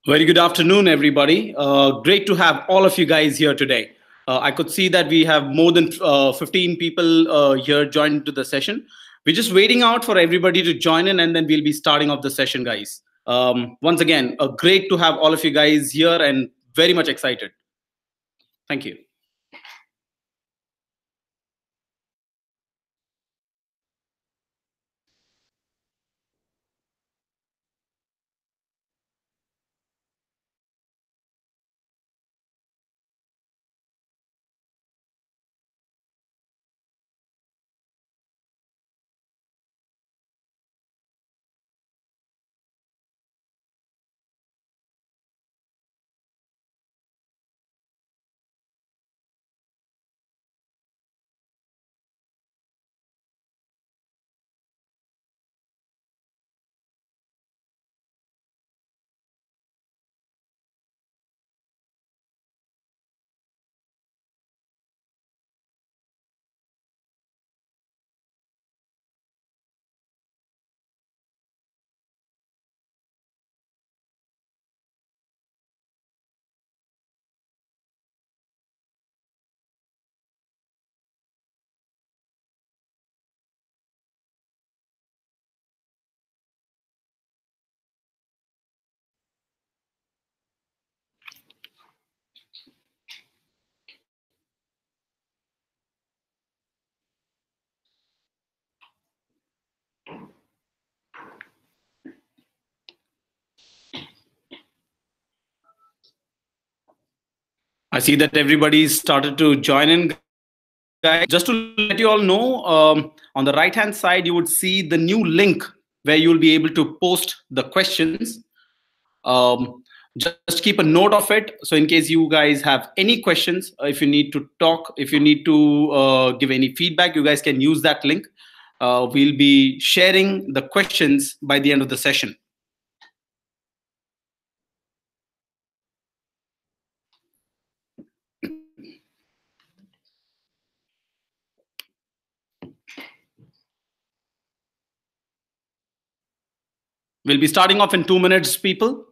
Very good afternoon, everybody. Great to have all of you guys here today. I could see that we have more than 15 people here joined to the session. We're just waiting out for everybody to join in, and then we'll be starting off the session, guys. Once again, great to have all of you guys here and very much excited. Thank you. I see that everybody's started to join in, guys. Just to let you all know, on the right-hand side, you would see the new link where you'll be able to post the questions. Just keep a note of it. So in case you guys have any questions, if you need to talk, if you need to give any feedback, you guys can use that link. We'll be sharing the questions by the end of the session. We'll be starting off in 2 minutes, people.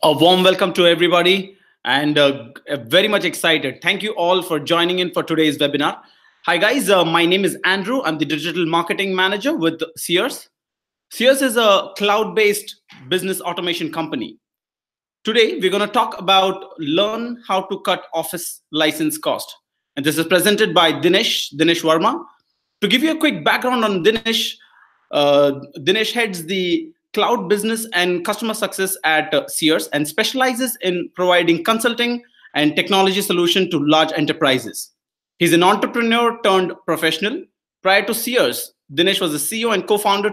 A warm welcome to everybody and very much excited. Thank you all for joining in for today's webinar. Hi, guys. My name is Andrew. I'm the Digital Marketing Manager with Sears. Sears is a cloud based business automation company. Today, we're going to talk about learn how to cut office license cost. And this is presented by Dinesh Verma. To give you a quick background on Dinesh heads the cloud business and customer success at Sears and specializes in providing consulting and technology solution to large enterprises. He's an entrepreneur turned professional. Prior to Sears, Dinesh was the CEO and co-founder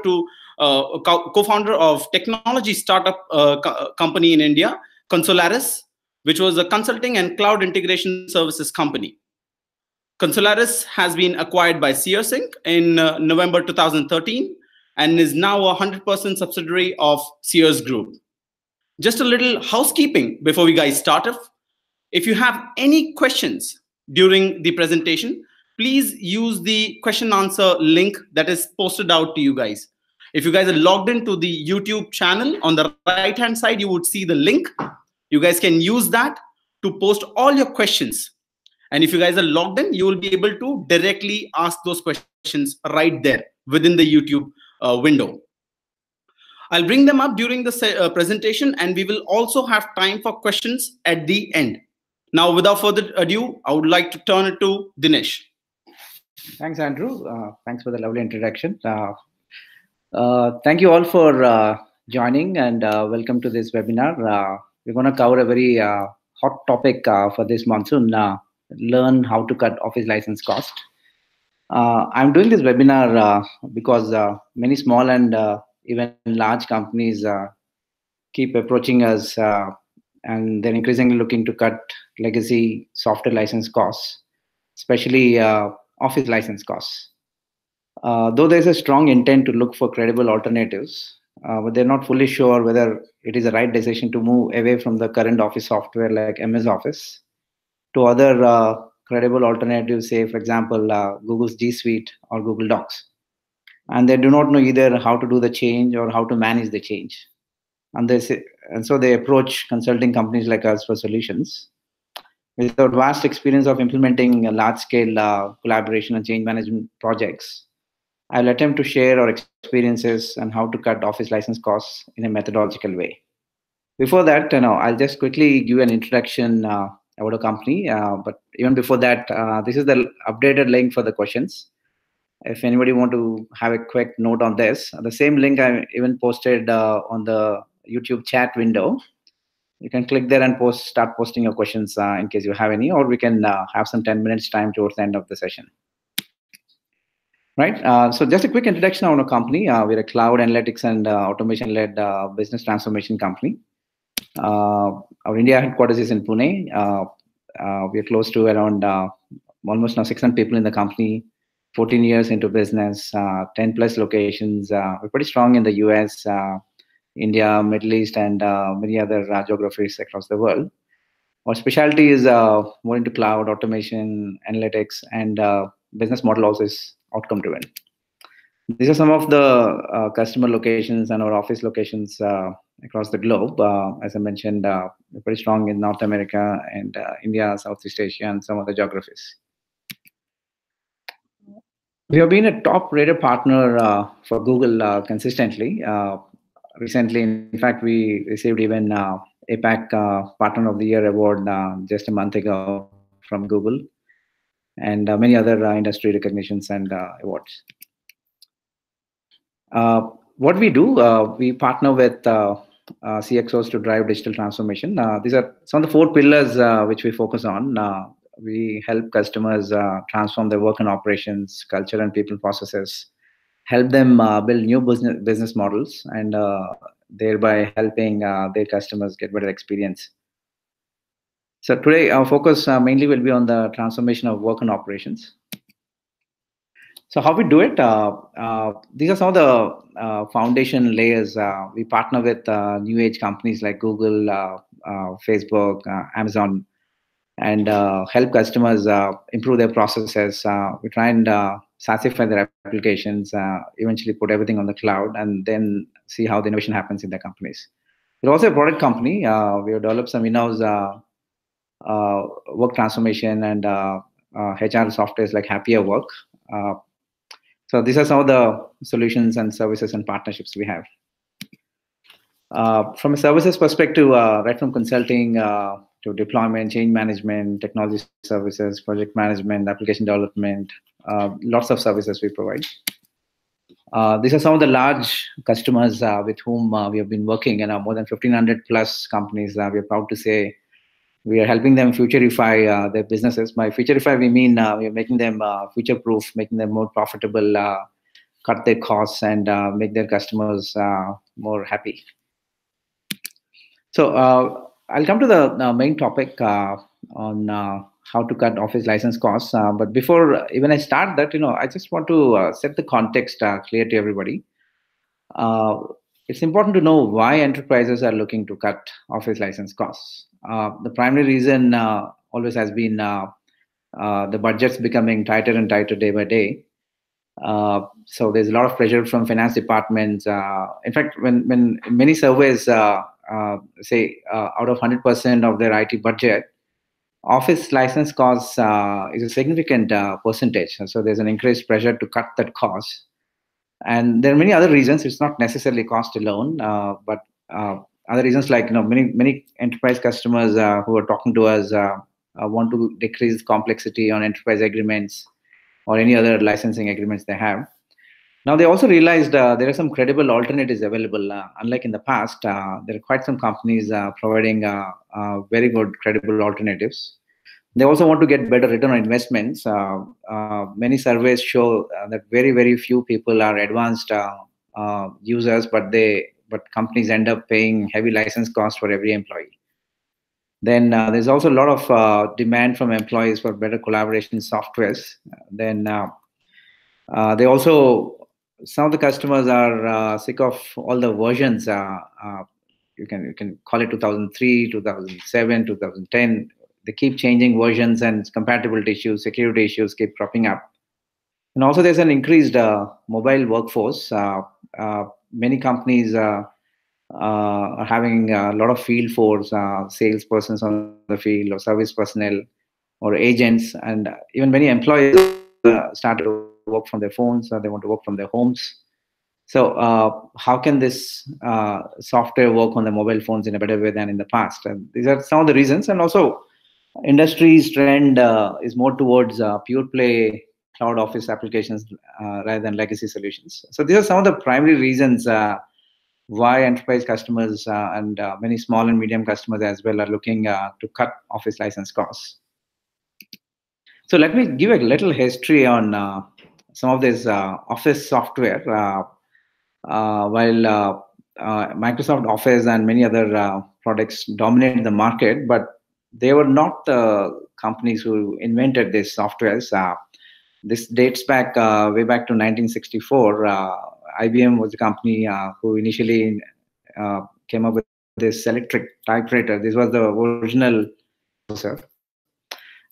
of technology startup company in India, Consolaris, which was a consulting and cloud integration services company. Consolaris has been acquired by Sears Inc. in November 2013 and is now a 100% subsidiary of Sears Group. Just a little housekeeping before we guys start off. If you have any questions during the presentation, please use the question answer link that is posted out to you guys. If you guys are logged into the YouTube channel, on the right hand side, you would see the link. You guys can use that to post all your questions. And if you guys are logged in, you will be able to directly ask those questions right there within the YouTube window. I'll bring them up during the presentation, and we will also have time for questions at the end. Now, without further ado, I would like to turn it to Dinesh. Thanks, Andrew. Thanks for the lovely introduction. Thank you all for joining and welcome to this webinar. We're going to cover a very hot topic for this monsoon, learn how to cut office license cost. I'm doing this webinar because many small and even large companies keep approaching us and they're increasingly looking to cut legacy software license costs, especially office license costs. Though there's a strong intent to look for credible alternatives, but they're not fully sure whether it is the right decision to move away from the current office software like MS Office to other credible alternatives, say, for example, Google's G Suite or Google Docs. And they do not know either how to do the change or how to manage the change. And so they approach consulting companies like us for solutions. With our vast experience of implementing large-scale collaboration and change management projects, I'll attempt to share our experiences and how to cut office license costs in a methodological way. Before that, I'll just quickly give an introduction about a company. But even before that, this is the updated link for the questions. If anybody want to have a quick note on this, the same link I even posted on the YouTube chat window. You can click there and start posting your questions in case you have any, or we can have some 10 minutes time towards the end of the session. Right. So just a quick introduction on our company. We're a cloud analytics and automation-led business transformation company. Our India headquarters is in Pune. We are close to around almost now 600 people in the company, 14 years into business, 10 plus locations. We're pretty strong in the US, India, Middle East, and many other geographies across the world. Our specialty is more into cloud, automation, analytics, and business model also is outcome driven. These are some of the customer locations and our office locations across the globe. As I mentioned, we're pretty strong in North America and India, Southeast Asia, and some other geographies. We have been a top-rated partner for Google consistently. Recently, in fact, we received even APAC Partner of the Year award just a month ago from Google, and many other industry recognitions and awards. What we do, we partner with CXOs to drive digital transformation. These are some of the 4 pillars which we focus on. We help customers transform their work and operations, culture, and people processes, help them build new business models, and thereby helping their customers get better experience. So today, our focus mainly will be on the transformation of work and operations. So how we do it, these are some of the foundation layers. We partner with new age companies like Google, Facebook, Amazon, and help customers improve their processes. We try and SaaSify their applications, eventually put everything on the cloud, and then see how the innovation happens in their companies. We're also a product company. We have developed some in-house work transformation and HR softwares like Happier Work. So these are some of the solutions and services and partnerships we have. From a services perspective, right from consulting to deployment, change management, technology services, project management, application development, lots of services we provide. These are some of the large customers with whom we have been working, and more than 1,500 plus companies. We are proud to say we are helping them futurify their businesses. By futurify, we mean we are making them future-proof, making them more profitable, cut their costs, and make their customers more happy. So I'll come to the main topic on how to cut office license costs. But before even I start that, I just want to set the context clear to everybody. It's important to know why enterprises are looking to cut office license costs. The primary reason always has been the budgets becoming tighter and tighter day by day. So there's a lot of pressure from finance departments. In fact, when many surveys say out of 100% of their IT budget, office license costs is a significant percentage. So there's an increased pressure to cut that cost. And there are many other reasons. It's not necessarily cost alone, but other reasons like many enterprise customers who are talking to us want to decrease complexity on enterprise agreements or any other licensing agreements they have. Now, they also realized there are some credible alternatives available. Unlike in the past, there are quite some companies providing very good, credible alternatives. They also want to get better return on investments. Many surveys show that very, very few people are advanced users, but companies end up paying heavy license costs for every employee. Then there's also a lot of demand from employees for better collaboration softwares. Then they also, some of the customers are sick of all the versions. You can call it 2003, 2007, 2010. They keep changing versions, and compatibility issues, security issues keep cropping up. And also there's an increased mobile workforce. Many companies are having a lot of field force, salespersons on the field, or service personnel, or agents, and even many employees start to work from their phones, or they want to work from their homes. So how can this software work on the mobile phones in a better way than in the past? And these are some of the reasons. And also industry's trend is more towards pure play cloud office applications rather than legacy solutions. So these are some of the primary reasons why enterprise customers and many small and medium customers as well are looking to cut office license costs. So let me give a little history on some of this office software. While Microsoft Office and many other products dominate the market, but they were not the companies who invented these softwares. This dates back way back to 1964. IBM was the company who initially came up with this electric typewriter. This was the original processor.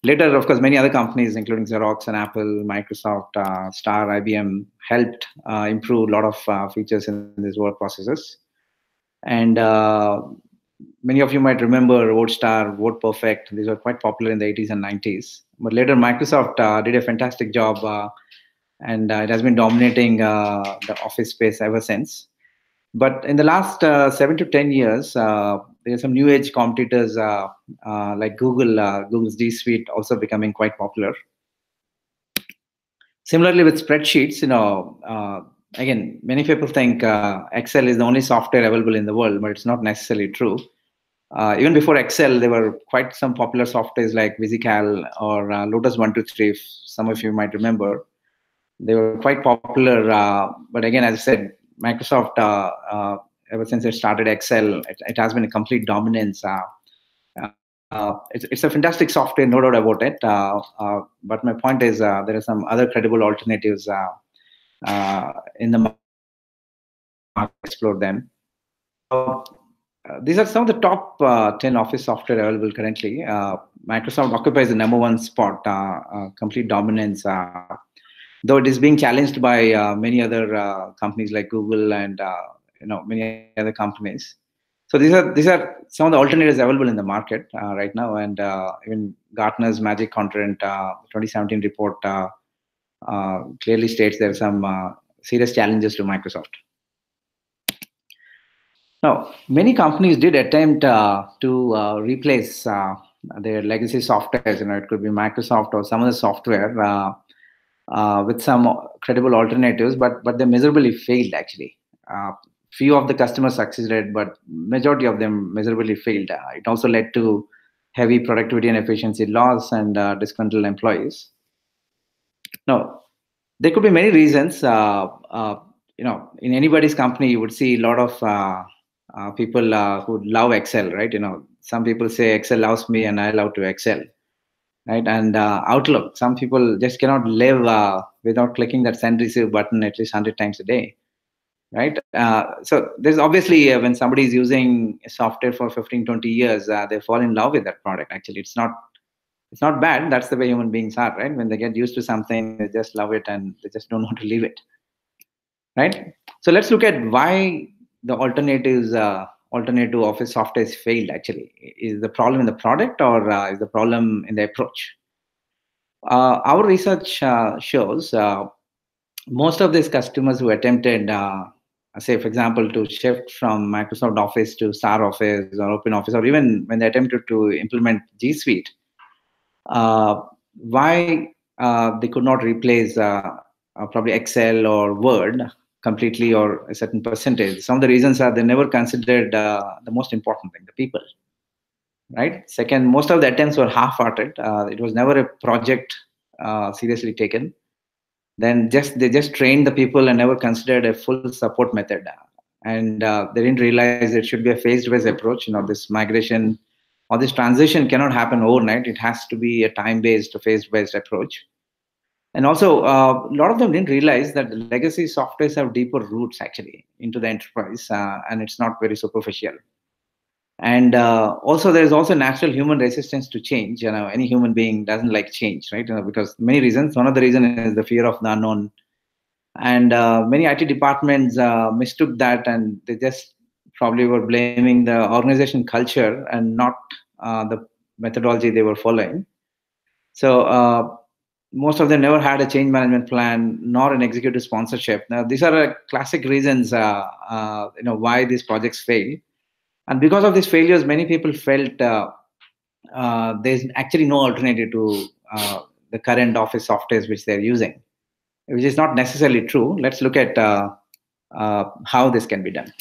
Later, of course, many other companies, including Xerox and Apple, Microsoft, Star, IBM, helped improve a lot of features in these word processors. And many of you might remember WordStar, WordPerfect. These were quite popular in the 80s and 90s. But later, Microsoft did a fantastic job, and it has been dominating the office space ever since. But in the last 7 to 10 years, there are some new age competitors like Google. Google's G Suite also becoming quite popular. Similarly, with spreadsheets, again, many people think Excel is the only software available in the world, but it's not necessarily true. Even before Excel, there were quite some popular softwares like VisiCal or Lotus 123, if some of you might remember. They were quite popular, but again, as I said, Microsoft, ever since it started Excel, it has been a complete dominance. It's a fantastic software, no doubt about it. But my point is, there are some other credible alternatives in the market. Explore them. These are some of the top 10 office software available currently. Microsoft occupies the #1 spot, complete dominance. Though it is being challenged by many other companies like Google and many other companies. So these are some of the alternatives available in the market right now, and even Gartner's Magic Quadrant 2017 report clearly states there are some serious challenges to Microsoft. Now, many companies did attempt to replace their legacy softwares. It could be Microsoft or some other software with some credible alternatives, but they miserably failed actually. Few of the customers succeeded, but majority of them miserably failed. It also led to heavy productivity and efficiency loss and disgruntled employees. Now, there could be many reasons. In anybody's company, you would see a lot of people who love Excel, right? Some people say Excel loves me, and I love to Excel, right? And Outlook, some people just cannot live without clicking that send receive button at least 100 times a day, right? So there's obviously when somebody is using software for 15, 20 years, they fall in love with that product. Actually, it's not bad. That's the way human beings are, right? When they get used to something, they just love it and they just don't want to leave it, right? So let's look at why the alternative office software is failed. Actually, is the problem in the product, or is the problem in the approach? Our research shows most of these customers who attempted, say, for example, to shift from Microsoft Office to Star Office or Open Office, or even when they attempted to implement G Suite, why they could not replace probably Excel or Word completely or a certain percentage. Some of the reasons are they never considered the most important thing, the people. Right. Second, most of the attempts were half-hearted. It was never a project seriously taken. Then they just trained the people and never considered a full support method. And they didn't realize it should be a phased-based approach. This migration or this transition cannot happen overnight. It has to be a time-based, phase-based approach. And also, a lot of them didn't realize that the legacy softwares have deeper roots actually into the enterprise, and it's not very superficial. And also, there is also natural human resistance to change. Any human being doesn't like change, right? Because many reasons. One of the reasons is the fear of the unknown. And many IT departments mistook that, and they just probably were blaming the organization culture and not the methodology they were following. So most of them never had a change management plan nor an executive sponsorship. Now, these are classic reasons why these projects fail. And because of these failures, many people felt there's actually no alternative to the current office softwares which they're using, which is not necessarily true. Let's look at how this can be done.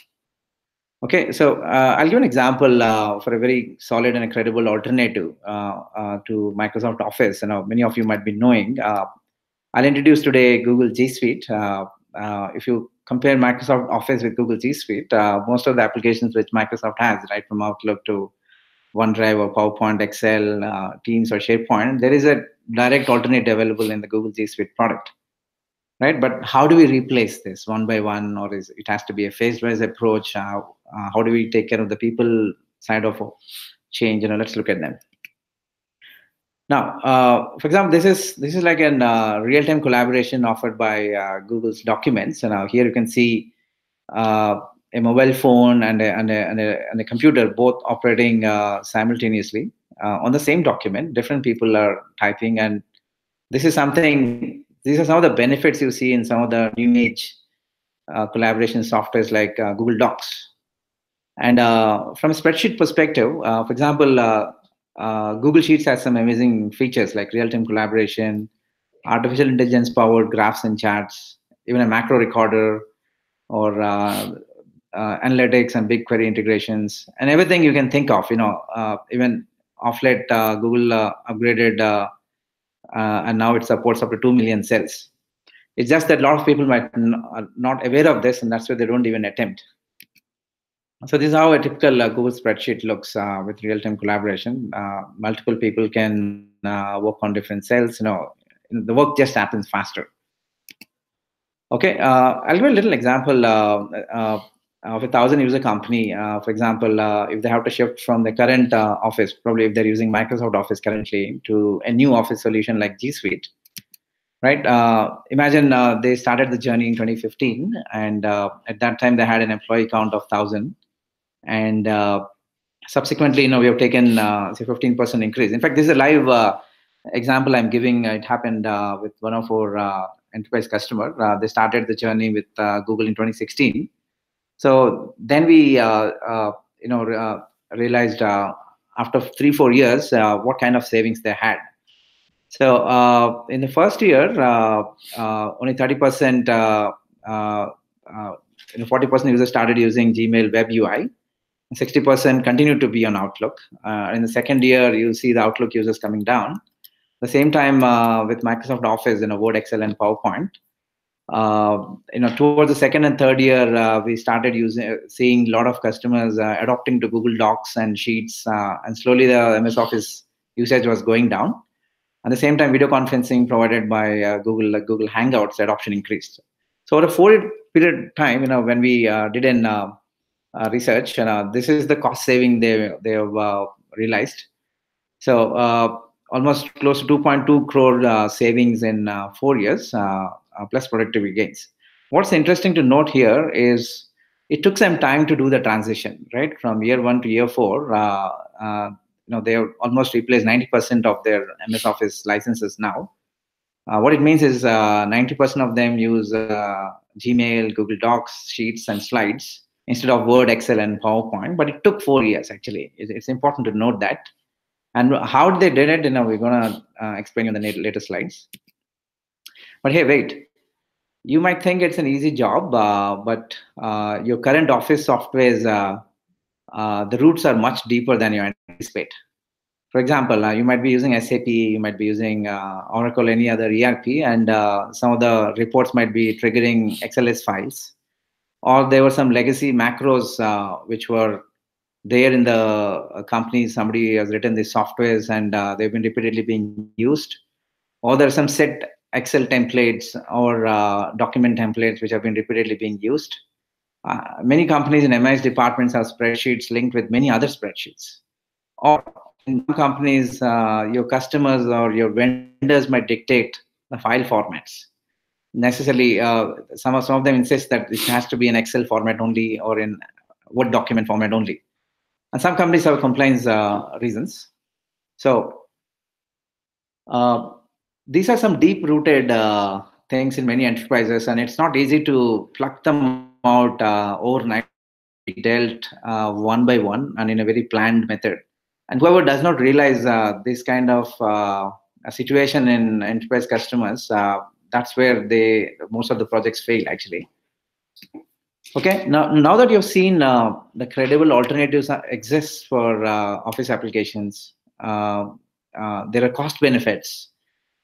Okay, so I'll give an example for a very solid and a credible alternative to Microsoft Office. Many of you might be knowing. I'll introduce today Google G Suite. If you compare Microsoft Office with Google G Suite, most of the applications which Microsoft has, right from Outlook to OneDrive or PowerPoint, Excel, Teams or SharePoint, there is a direct alternative available in the Google G Suite product. Right, but how do we replace this one by one, or it has to be a phase-wise approach? How do we take care of the people side of change? Let's look at them. Now, for example, this is like a real-time collaboration offered by Google's Documents. And now here you can see a mobile phone and a computer both operating simultaneously on the same document. Different people are typing, and this is something. These are some of the benefits you see in some of the new age collaboration softwares like Google Docs. And from a spreadsheet perspective, for example, Google Sheets has some amazing features like real-time collaboration, artificial intelligence-powered graphs and charts, even a macro recorder, or analytics and BigQuery integrations, and everything you can think of. Even of late, Google upgraded. And now it supports up to 2 million cells. It's just that a lot of people might are not aware of this, and that's why they don't even attempt. So this is how a typical Google spreadsheet looks with real-time collaboration. Multiple people can work on different cells. The work just happens faster. Okay, I'll give a little example of a 1,000-user company. For example, if they have to shift from the current Office, probably if they're using Microsoft Office currently, to a new Office solution like G Suite, right? Imagine they started the journey in 2015, and at that time they had an employee count of 1,000. And subsequently, we have taken say 15% increase. In fact, this is a live example I'm giving. It happened with one of our enterprise customer. They started the journey with Google in 2016. So then we realized after 3-4 years what kind of savings they had. So in the first year, only 30%, 40% users started using Gmail Web UI. 60% continued to be on Outlook. In the second year, you'll see the Outlook users coming down. The same time with Microsoft Office, Word, Excel, and PowerPoint. Towards the second and third year, we started seeing a lot of customers adopting to Google Docs and Sheets, and slowly the MS Office usage was going down. At the same time, video conferencing provided by Google, like Google Hangouts, adoption increased. So over a 4-year period time, when we did in research, this is the cost saving they have realized. So almost close to 2.2 crore savings in 4 years, plus productivity gains. What's interesting to note here is it took some time to do the transition, right? From year 1 to year 4, they have almost replaced 90% of their MS Office licenses now. What it means is 90% of them use Gmail, Google Docs, Sheets, and Slides instead of Word, Excel, and PowerPoint. But it took 4 years, actually. It's important to note that. And how they did it, we're going to explain in the later slides. But hey, wait. You might think it's an easy job, but your current Office software is the roots are much deeper than you anticipate. For example, you might be using SAP, you might be using Oracle, any other ERP, and some of the reports might be triggering XLS files. Or there were some legacy macros which were there in the company. Somebody has written these softwares and they've been repeatedly being used. Or there are some set Excel templates or document templates which have been repeatedly being used. Many companies in MIS departments have spreadsheets linked with many other spreadsheets. Or in some companies, your customers or your vendors might dictate the file formats. Necessarily, some of them insist that it has to be in Excel format only or in Word document format only. And some companies have compliance reasons. So these are some deep-rooted things in many enterprises, and it's not easy to pluck them out overnight. Dealt one by one and in a very planned method. And whoever does not realize this kind of a situation in enterprise customers, that's where most of the projects fail, actually. Okay, now that you've seen the credible alternatives exist for Office applications, there are cost benefits.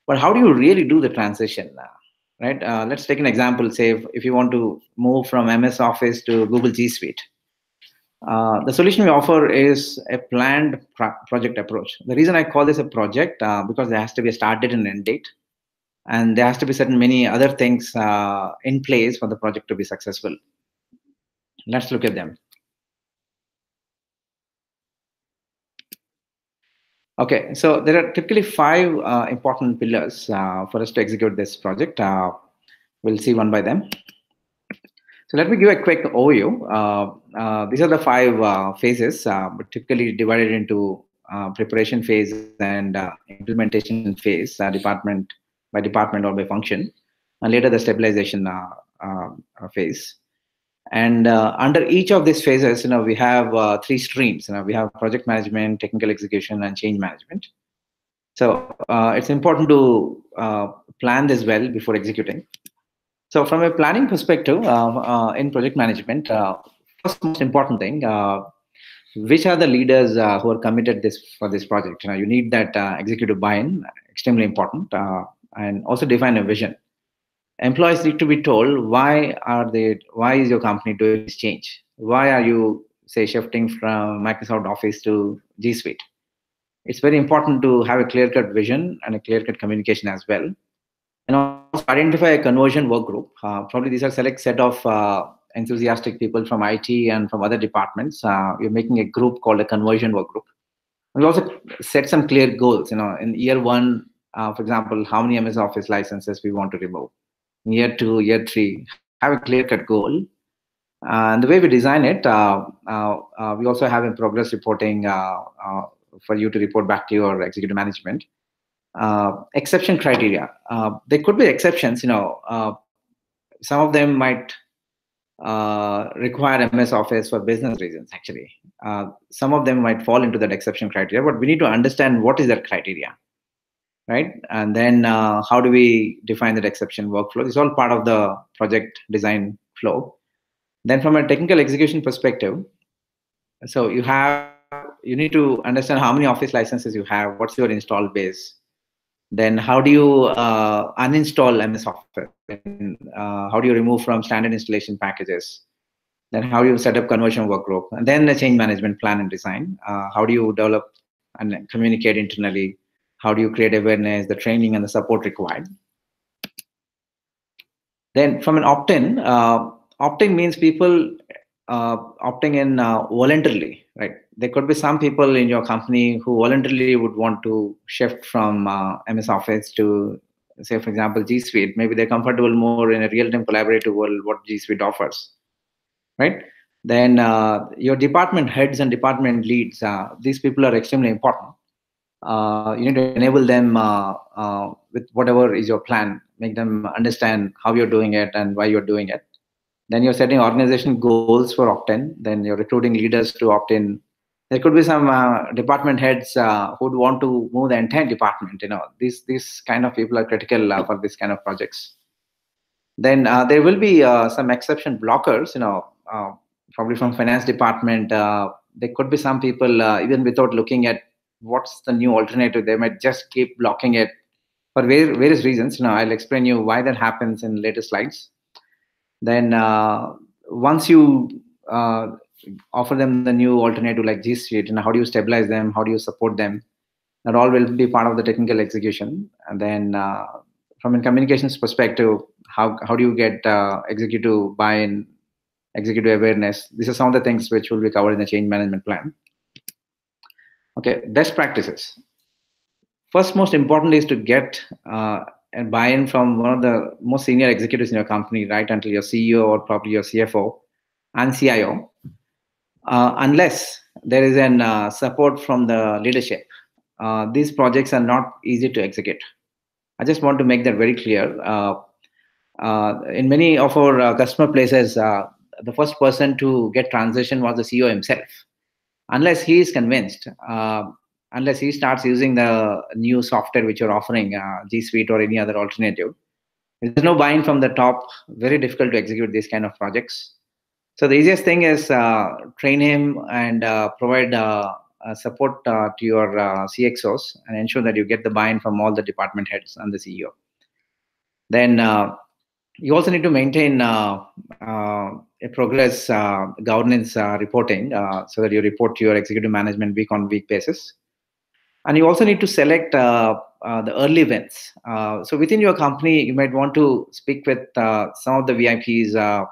But how do you really do the transition now? Right? Let's take an example. Say if you want to move from MS Office to Google G Suite. The solution we offer is a planned project approach. The reason I call this a project because there has to be a start date and end date, and there has to be certain many other things in place for the project to be successful. Let's look at them. Okay, so there are typically 5 important pillars for us to execute this project. We'll see one by them. So let me give a quick overview. These are the 5 phases, but typically divided into preparation phase and implementation phase, department by department or by function, and later the stabilization phase. And under each of these phases, we have 3 streams. We have project management, technical execution, and change management. So it's important to plan this well before executing. So from a planning perspective, in project management, first most important thing, which are the leaders who are committed for this project? You need that executive buy-in, extremely important, and also define a vision. Employees need to be told why is your company doing this change? Why are you, say, shifting from Microsoft Office to G Suite? It's very important to have a clear-cut vision and a clear-cut communication as well. And also identify a conversion work group. Probably these are select set of enthusiastic people from IT and from other departments. We're making a group called a conversion work group. We also set some clear goals. In year 1, for example, how many MS Office licenses we want to remove. In year 2, year 3, have a clear-cut goal. And the way we design it, we also have a progress reporting for you to report back to your executive management. Exception criteria. There could be exceptions. Some of them might require MS Office for business reasons. Actually, some of them might fall into that exception criteria, but we need to understand what is that criteria, right? And then how do we define that exception workflow? It's all part of the project design flow. Then, from a technical execution perspective, so you need to understand how many Office licenses you have, what's your install base, then how do you uninstall MS Office, how do you remove from standard installation packages, then how do you set up conversion work group, and then the change management plan and design. How do you develop and communicate internally, how do you create awareness, the training and the support required. Then from an opt-in, opt-in means people opting in voluntarily, right? There could be some people in your company who voluntarily would want to shift from MS Office to, say, for example, G Suite. Maybe they're comfortable more in a real-time collaborative world, what G Suite offers, right? Then your department heads and department leads, these people are extremely important. You need to enable them with whatever is your plan, make them understand how you're doing it and why you're doing it. Then you're setting organization goals for opt-in. Then you're recruiting leaders to opt-in. There could be some department heads who'd want to move the entire department. These kind of people are critical for this kind of projects. Then there will be some exception blockers. Probably from finance department. There could be some people even without looking at what's the new alternative, they might just keep blocking it for various reasons. I'll explain you why that happens in later slides. Then once you offer them the new alternative like G Suite, how do you stabilize them? How do you support them? That all will be part of the technical execution. And then from a communications perspective, how do you get executive buy-in, executive awareness? These are some of the things which will be covered in the change management plan. Okay, best practices. First, most important is to get a buy-in from one of the most senior executives in your company, right, until your CEO or probably your CFO and CIO, unless there is an support from the leadership. These projects are not easy to execute. I just want to make that very clear. In many of our customer places, the first person to get transition was the CEO himself. Unless he is convinced, unless he starts using the new software which you're offering, G Suite or any other alternative, if there's no buy-in from the top, very difficult to execute these kind of projects. So the easiest thing is train him and provide support to your CXOs and ensure that you get the buy-in from all the department heads and the CEO. Then you also need to maintain a progress governance reporting so that you report to your executive management week on week basis. And you also need to select the early wins. So within your company, you might want to speak with some of the VIPs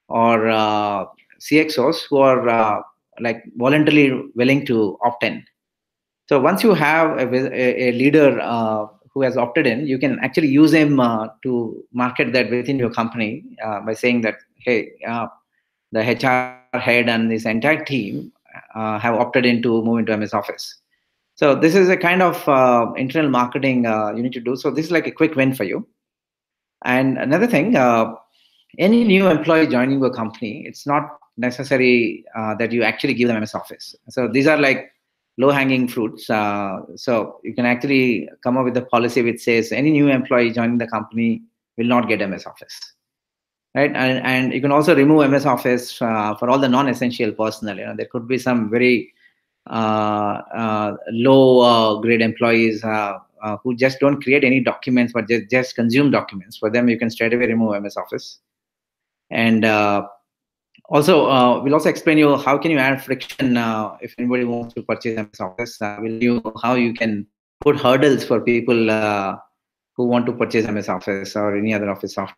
or CXOs who are like voluntarily willing to opt in. So once you have a leader who has opted in, you can actually use him to market that within your company by saying that, hey, the HR head and this entire team have opted in to move into MS Office. So this is a kind of internal marketing you need to do. So this is like a quick win for you. And another thing, any new employee joining your company, it's not necessary that you actually give them MS Office. So these are like low-hanging fruits. So you can actually come up with a policy which says any new employee joining the company will not get MS Office, right? And you can also remove MS Office for all the non-essential personnel. There could be some very low grade employees who just don't create any documents but just consume documents. For them, you can straight away remove MS Office. And also, we'll also explain you how can you add friction if anybody wants to purchase MS Office. We'll you how you can put hurdles for people who want to purchase MS Office or any other Office software.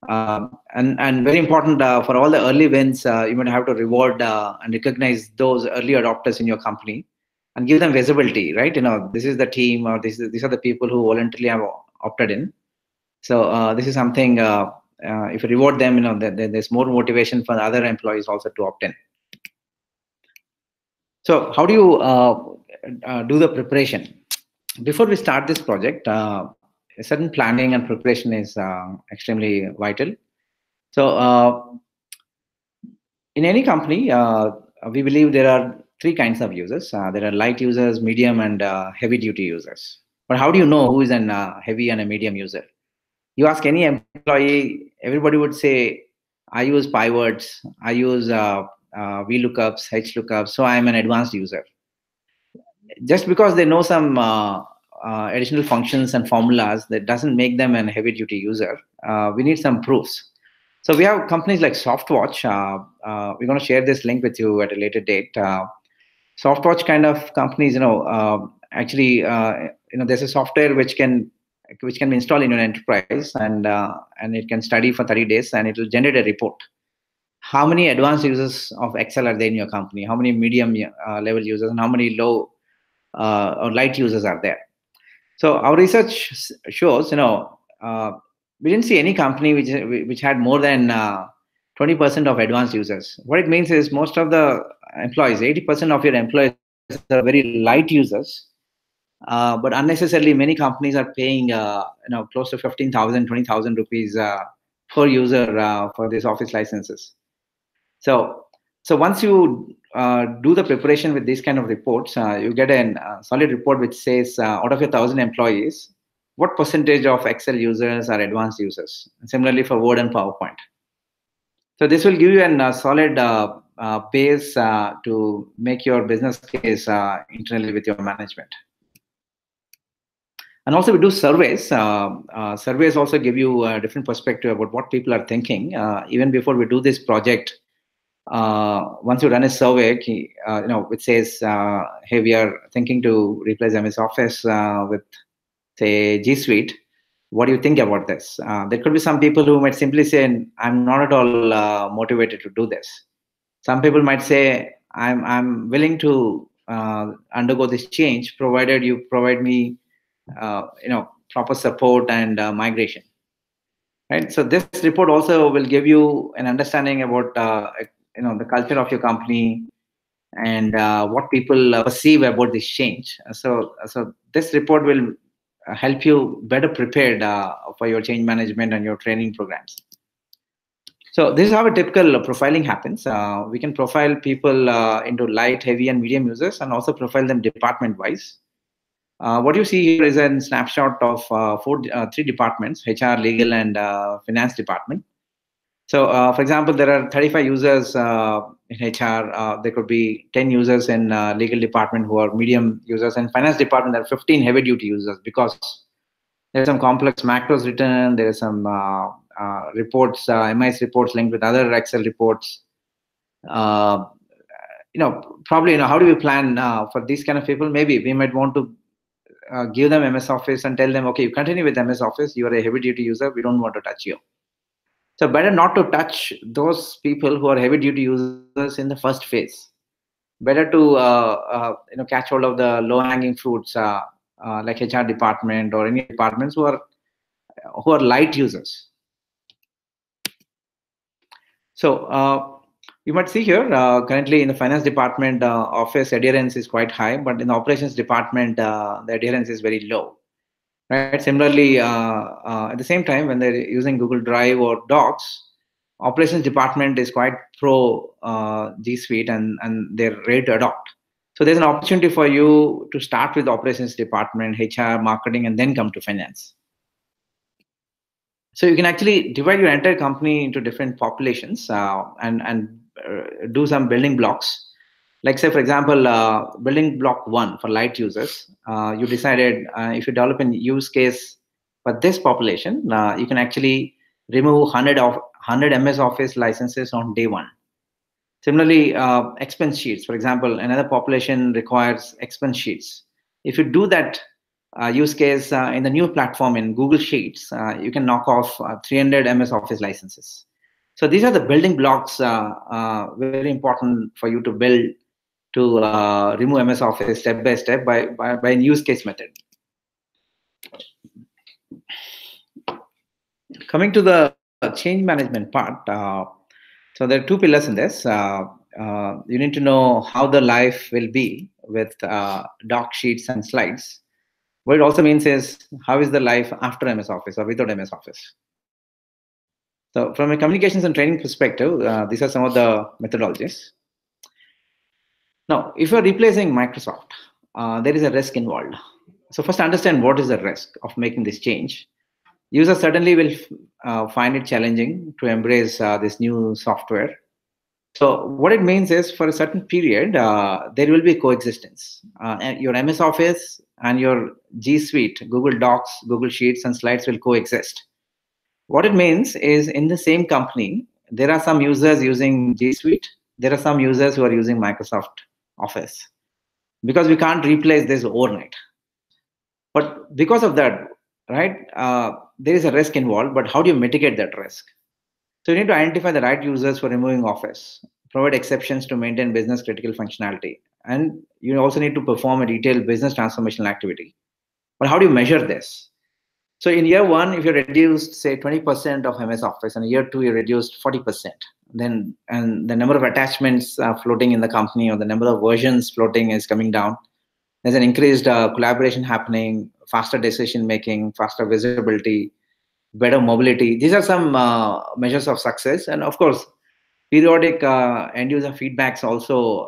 And very important for all the early wins, you might have to reward and recognize those early adopters in your company and give them visibility, right? This is the team or these are the people who voluntarily have opted in. So this is something if you reward them, there's more motivation for the other employees also to opt in. So how do you do the preparation? Before we start this project, a certain planning and preparation is extremely vital. So in any company, we believe there are three kinds of users. There are light users, medium, and heavy duty users. But how do you know who is an heavy and a medium user? You ask any employee, everybody would say, I use pivots, I use VLOOKUPs, HLOOKUPs, so I'm an advanced user. Just because they know some additional functions and formulas, that doesn't make them a heavy duty user. We need some proofs. So we have companies like Softwatch. We're going to share this link with you at a later date. Softwatch kind of companies, actually, there's a software which can be installed in your enterprise, and it can study for 30 days, and it will generate a report. How many advanced users of Excel are there in your company? How many medium level users, and how many low or light users are there? So our research shows, we didn't see any company which had more than 20% of advanced users. What it means is most of the employees, 80% of your employees are very light users, but unnecessarily many companies are paying close to 15,000, 20,000 rupees per user for these office licenses. So once you do the preparation with these kind of reports, you get a solid report which says out of your 1,000 employees, what percentage of Excel users are advanced users? Similarly for Word and PowerPoint. So this will give you a solid base to make your business case internally with your management. And also we do surveys. Surveys also give you a different perspective about what people are thinking. Even before we do this project, once you run a survey, which says, hey, we are thinking to replace MS Office with, say, G Suite. What do you think about this? There could be some people who might simply say, I'm not at all motivated to do this. Some people might say, I'm willing to undergo this change, provided you provide me, proper support and migration. Right. So this report also will give you an understanding about the culture of your company and what people perceive about this change. So this report will help you better prepared for your change management and your training programs. So this is how a typical profiling happens. We can profile people into light, heavy, and medium users, and also profile them department-wise. What you see here is a snapshot of three departments: HR, legal, and finance department. So, for example, there are 35 users in HR. There could be 10 users in legal department who are medium users, and finance department there are 15 heavy-duty users because there are some complex macros written. There are some reports, MIS reports linked with other Excel reports. Probably, how do we plan for these kind of people? Maybe we might want to give them MS Office and tell them, okay, you continue with MS Office. You are a heavy-duty user. We don't want to touch you. So better not to touch those people who are heavy-duty users in the first phase. Better to catch hold of the low-hanging fruits like HR department or any departments who are light users. So you might see here currently in the finance department, office adherence is quite high, but in the operations department, the adherence is very low. Right. Similarly, at the same time, when they're using Google Drive or Docs, operations department is quite pro G Suite and they're ready to adopt. So there's an opportunity for you to start with operations department, HR, marketing, and then come to finance. So you can actually divide your entire company into different populations and do some building blocks. Like say, for example, building block 1 for light users, you decided if you develop a use case for this population, you can actually remove 100 MS Office licenses on day 1. Similarly, expense sheets, for example, another population requires expense sheets. If you do that use case in the new platform in Google Sheets, you can knock off 300 MS Office licenses. So these are the building blocks very important for you to build to remove MS Office step by step by an use case method. Coming to the change management part, so there are two pillars in this. You need to know how the life will be with doc sheets and slides. What it also means is how is the life after MS Office or without MS Office. So from a communications and training perspective, these are some of the methodologies. Now, if you're replacing Microsoft, there is a risk involved. So first understand what is the risk of making this change. Users certainly will find it challenging to embrace this new software. So what it means is for a certain period, there will be coexistence. And your MS Office and your G Suite, Google Docs, Google Sheets, and Slides will coexist. What it means is in the same company, there are some users using G Suite. There are some users who are using Microsoft Office because we can't replace this overnight. But because of that, right, there is a risk involved, but how do you mitigate that risk? So you need to identify the right users for removing Office, provide exceptions to maintain business critical functionality, and you also need to perform a detailed business transformational activity. But how do you measure this? So in year one, if you reduced, say, 20% of MS Office, and year two, you reduced 40%, then and the number of attachments floating in the company or the number of versions floating is coming down, there's an increased collaboration happening, faster decision making, faster visibility, better mobility. These are some measures of success. And of course, periodic end user feedbacks also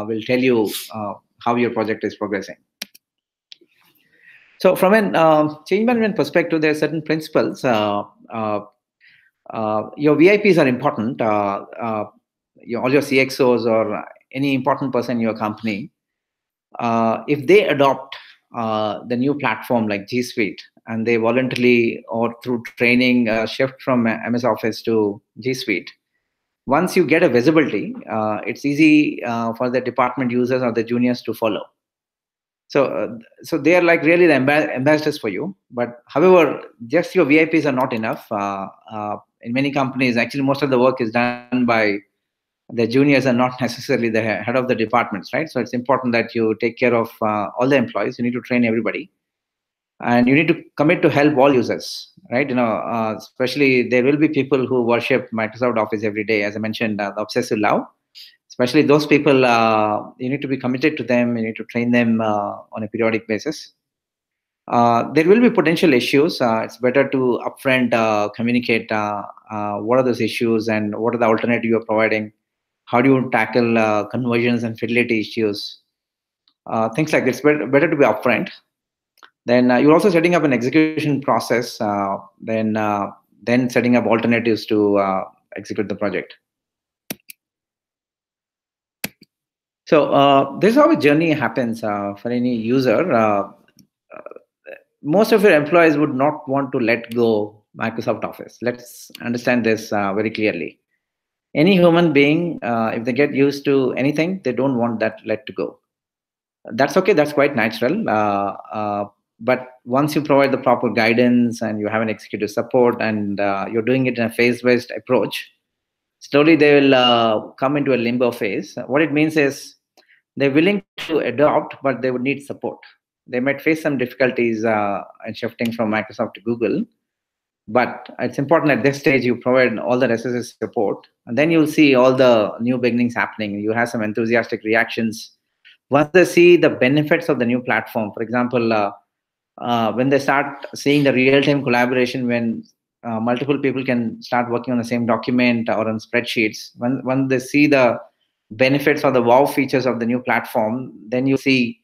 will tell you how your project is progressing. So from a change management perspective, there are certain principles. Your VIPs are important. All your CXOs or any important person in your company, if they adopt the new platform like G Suite and they voluntarily or through training shift from MS Office to G Suite, once you get a visibility, it's easy for the department users or the juniors to follow. So they are like really the ambassadors for you. But however, just your VIPs are not enough. In many companies, actually, most of the work is done by the juniors and not necessarily the head of the departments, right? So it's important that you take care of all the employees. You need to train everybody, and you need to commit to help all users, right? Especially there will be people who worship Microsoft Office every day, as I mentioned, the obsessive love. Especially those people, you need to be committed to them. You need to train them on a periodic basis. There will be potential issues. It's better to upfront communicate what are those issues and what are the alternative you're providing. How do you tackle conversions and fidelity issues? Things like this. Better to be upfront. Then you're also setting up an execution process. Then setting up alternatives to execute the project. So this is how a journey happens for any user. Most of your employees would not want to let go Microsoft Office. Let's understand this very clearly. Any human being, if they get used to anything, they don't want that let to go. That's okay. That's quite natural. But once you provide the proper guidance and you have an executive support and you're doing it in a phase-based approach, slowly they will come into a limbo phase. What it means is they're willing to adopt, but they would need support. They might face some difficulties in shifting from Microsoft to Google, but it's important at this stage you provide all the necessary support, and then you'll see all the new beginnings happening. You have some enthusiastic reactions. Once they see the benefits of the new platform, for example, when they start seeing the real-time collaboration, when multiple people can start working on the same document or on spreadsheets, when they see the benefits or the wow features of the new platform, then you see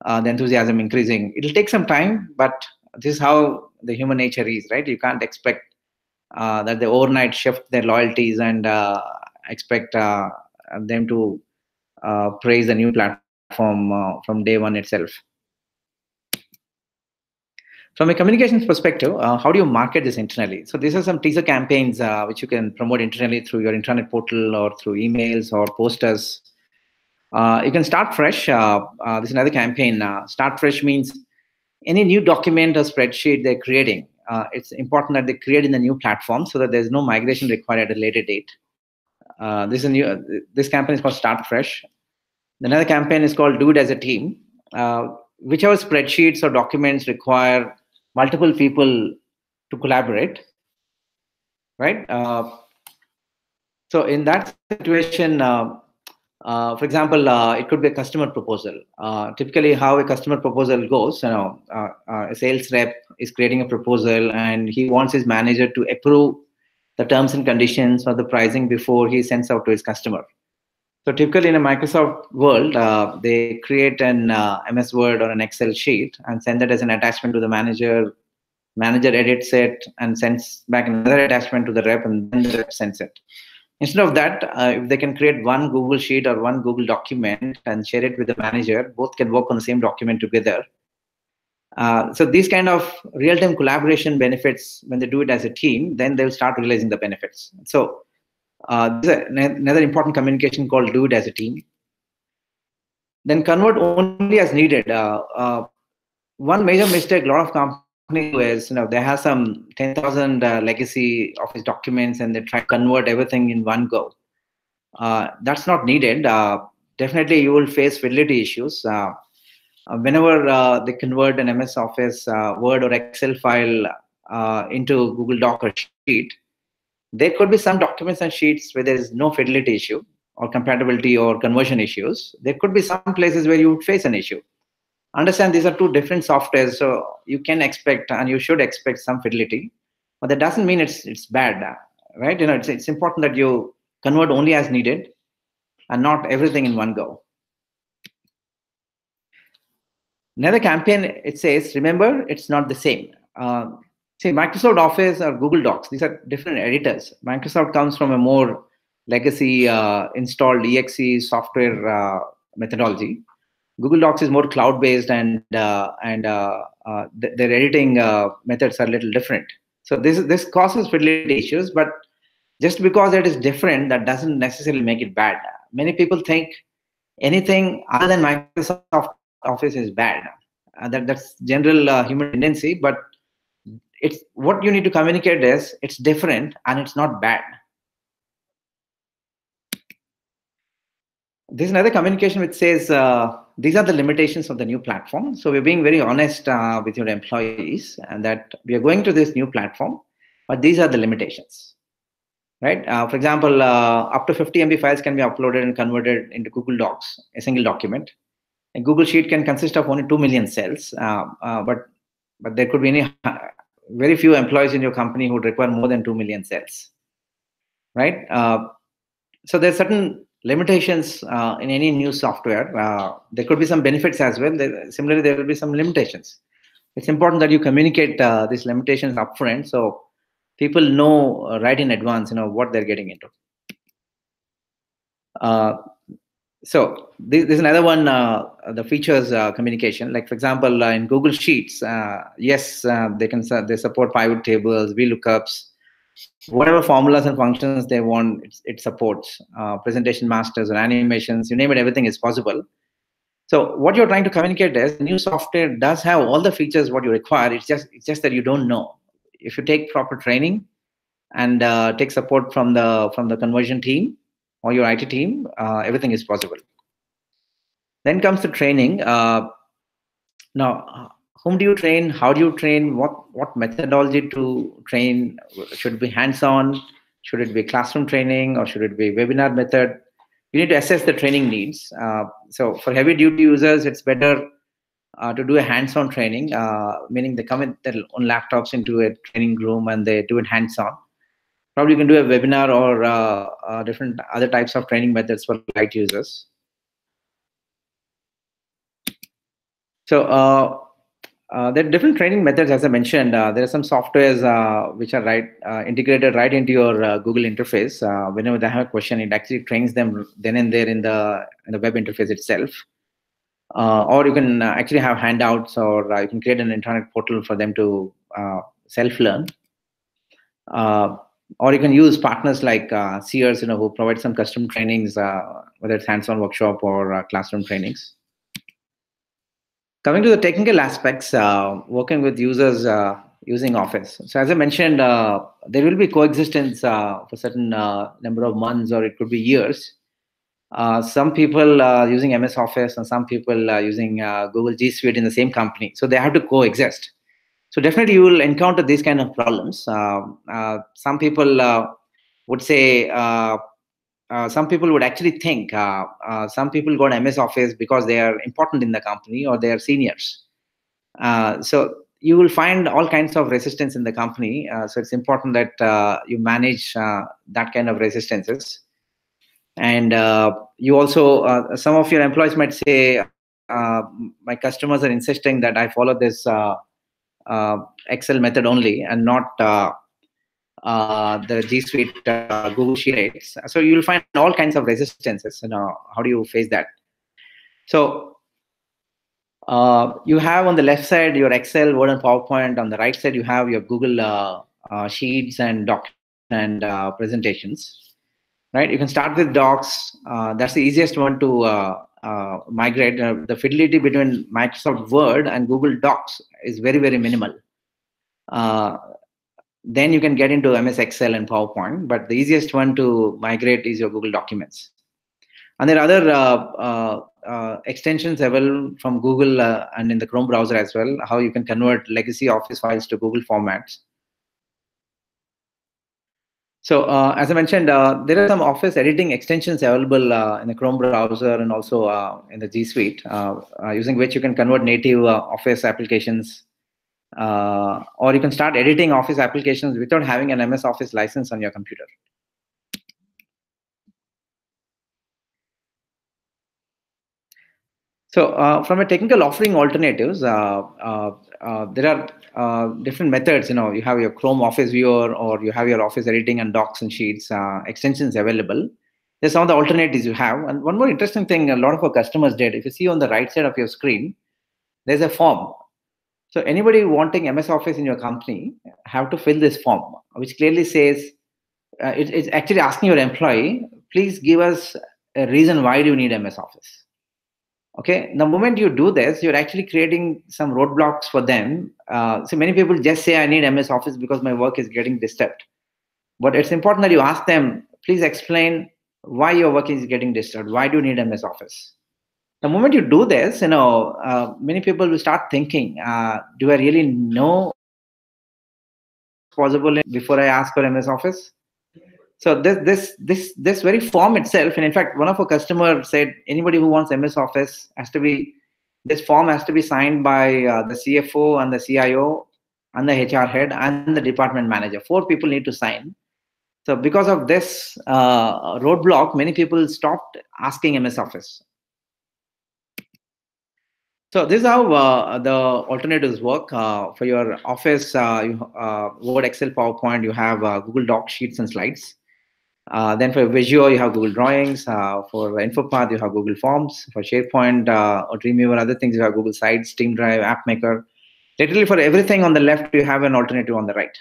the enthusiasm increasing. It'll take some time, but this is how the human nature is, right? You can't expect that they overnight shift their loyalties and expect them to praise the new platform from day one itself. From a communications perspective, how do you market this internally? So these are some teaser campaigns which you can promote internally through your intranet portal or through emails or posters. You can start fresh. This is another campaign. Start fresh means any new document or spreadsheet they're creating, it's important that they create in the new platform so that there's no migration required at a later date. This campaign is called Start Fresh. Another campaign is called Do It as a Team. Whichever spreadsheets or documents require multiple people to collaborate, right? So in that situation, for example, it could be a customer proposal. Typically, how a customer proposal goes, a sales rep is creating a proposal and he wants his manager to approve the terms and conditions or the pricing before he sends out to his customer. So typically in a Microsoft world, they create an MS Word or an Excel sheet and send it as an attachment to the manager. Manager edits it and sends back another attachment to the rep, and then the rep sends it. Instead of that, if they can create one Google Sheet or one Google document and share it with the manager, both can work on the same document together. So these kind of real-time collaboration benefits, when they do it as a team, then they'll start realizing the benefits. So there's another important communication called do it as a team. Then convert only as needed. One major mistake a lot of companies do is, they have some 10,000 legacy Office documents and they try to convert everything in one go. That's not needed. Definitely, you will face fidelity issues. Whenever they convert an MS Office Word or Excel file into Google Doc or Sheet, there could be some documents and sheets where there is no fidelity issue or compatibility or conversion issues. There could be some places where you would face an issue. Understand these are two different softwares, so you can expect and you should expect some fidelity, but that doesn't mean it's bad, right? It's important that you convert only as needed and not everything in one go. Another campaign, it says, remember, it's not the same. See, Microsoft Office or Google Docs, these are different editors. Microsoft comes from a more legacy installed exe software methodology. Google Docs is more cloud-based, and their editing methods are a little different. So this causes fidelity issues, but just because it is different, that doesn't necessarily make it bad. Many people think anything other than Microsoft Office is bad. That's general human tendency, but it's what you need to communicate is it's different and it's not bad. There's another communication which says these are the limitations of the new platform. So we're being very honest with your employees, and that we are going to this new platform, but these are the limitations, right? For example, up to 50 MB files can be uploaded and converted into Google Docs, a single document. A Google Sheet can consist of only 2 million cells, but there could be very few employees in your company who would require more than 2 million cells, right? So there's certain limitations in any new software. There could be some benefits as well. Similarly, there will be some limitations. It's important that you communicate these limitations upfront, so people know right in advance, what they're getting into. So there's another one, the features communication. Like, for example, in Google Sheets, yes, they support pivot tables, VLOOKUPs, whatever formulas and functions they want, it supports. Presentation masters or animations, you name it, everything is possible. So what you're trying to communicate is the new software does have all the features what you require. It's just that you don't know. If you take proper training and take support from the conversion team or your IT team, everything is possible. Then comes the training. Now, whom do you train? How do you train? What methodology to train? Should it be hands-on? Should it be classroom training, or should it be webinar method? You need to assess the training needs. So for heavy-duty users, it's better to do a hands-on training, meaning they come with their own laptops into a training room and they do it hands-on. Probably you can do a webinar or different other types of training methods for light users. So there are different training methods, as I mentioned. There are some softwares which are integrated right into your Google interface. Whenever they have a question, it actually trains them then and there in the web interface itself. Or you can actually have handouts, or you can create an internet portal for them to self-learn. Or you can use partners like Sears, who provide some custom trainings, whether it's hands-on workshop or classroom trainings. Coming to the technical aspects, working with users using Office. So as I mentioned, there will be coexistence for a certain number of months, or it could be years. Some people using MS Office and some people using Google G Suite in the same company. So they have to coexist. So definitely you will encounter these kind of problems. Some people would say, some people would actually think some people got MS Office because they are important in the company or they are seniors. So you will find all kinds of resistance in the company. So it's important that you manage that kind of resistances. And you also, some of your employees might say, my customers are insisting that I follow this Excel method only and not the G Suite Google Sheets. So you'll find all kinds of resistances. How do you face that? So you have on the left side your Excel, Word, and PowerPoint. On the right side, you have your Google Sheets and Docs and presentations. Right? You can start with Docs. That's the easiest one to migrate. The fidelity between Microsoft Word and Google Docs is very, very minimal. Then you can get into MS Excel and PowerPoint, but the easiest one to migrate is your Google Documents. And there are other extensions available from Google and in the Chrome browser as well, how you can convert legacy Office files to Google formats. So as I mentioned, there are some Office editing extensions available in the Chrome browser and also in the G Suite, using which you can convert native Office applications, or you can start editing Office applications without having an MS Office license on your computer. So from a technical offering alternatives, there are different methods. You have your Chrome Office Viewer, or you have your Office editing and Docs and Sheets extensions available. There's some of the alternatives you have. And one more interesting thing a lot of our customers did, if you see on the right side of your screen, there's a form. So anybody wanting MS Office in your company have to fill this form, which clearly says, it's actually asking your employee, please give us a reason why do you need MS Office. Okay, the moment you do this, you're actually creating some roadblocks for them. So many people just say, I need MS Office because my work is getting disturbed. But it's important that you ask them, please explain why your work is getting disturbed. Why do you need MS Office? The moment you do this, many people will start thinking, do I really know what's possible before I ask for MS Office? So this very form itself, and in fact, one of our customers said anybody who wants MS Office this form has to be signed by the CFO and the CIO and the HR head and the department manager. 4 people need to sign. So because of this roadblock, many people stopped asking MS Office. So this is how the alternatives work. For your Office, Word, Excel, PowerPoint, you have Google Docs, Sheets, and Slides. Then for Visio, you have Google Drawings. For InfoPath, you have Google Forms. For SharePoint or Dreamweaver, other things, you have Google Sites, Team Drive, App Maker. Literally for everything on the left, you have an alternative on the right.